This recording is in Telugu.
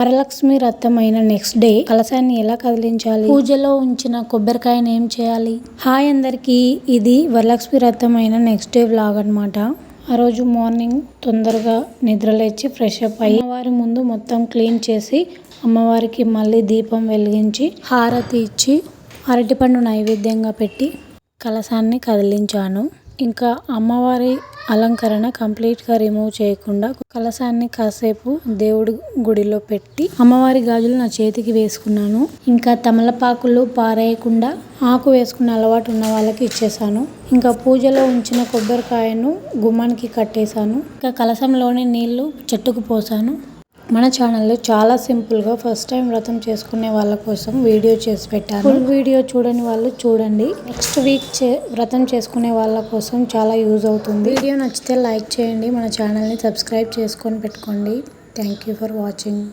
వరలక్ష్మి వ్రతం అయిన నెక్స్ట్ డే కలశాన్ని ఎలా కదిలించాలి, పూజలో ఉంచిన కొబ్బరికాయని ఏం చేయాలి. హాయ్ అందరికీ, ఇది వరలక్ష్మి వ్రతం అయిన నెక్స్ట్ డే వ్లాగ్ అనమాట. ఆ రోజు మార్నింగ్ తొందరగా నిద్రలేచి ఫ్రెష్ అప్ అయ్యి అమ్మవారి ముందు మొత్తం క్లీన్ చేసి అమ్మవారికి మళ్ళీ దీపం వెలిగించి హారతి ఇచ్చి అరటిపండు నైవేద్యంగా పెట్టి కలశాన్ని కదిలించాను. ఇంకా అమ్మవారి అలంకరణ కంప్లీట్గా రిమూవ్ చేయకుండా కలశాన్ని కాసేపు దేవుడి గుడిలో పెట్టి అమ్మవారి గాజులు నా చేతికి వేసుకున్నాను. ఇంకా తమలపాకులు పారేయకుండా ఆకు వేసుకున్న అలవాటు ఉన్న వాళ్ళకి ఇచ్చేసాను. ఇంకా పూజలో ఉంచిన కొబ్బరికాయను గుమ్మానికి కట్టేశాను. ఇంకా కలశంలోని నీళ్లు చెట్టుకు పోసాను. మన ఛానల్లో చాలా సింపుల్గా ఫస్ట్ టైం వ్రతం చేసుకునే వాళ్ళ కోసం వీడియో చేసి పెట్టాను. ఫుల్ వీడియో చూడని వాళ్ళు చూడండి. నెక్స్ట్ వీక్ వ్రతం చేసుకునే వాళ్ళ కోసం చాలా యూజ్ అవుతుంది. వీడియో నచ్చితే లైక్ చేయండి, మన ఛానల్ని సబ్స్క్రైబ్ చేసుకొని పెట్టుకోండి. Thank you for watching.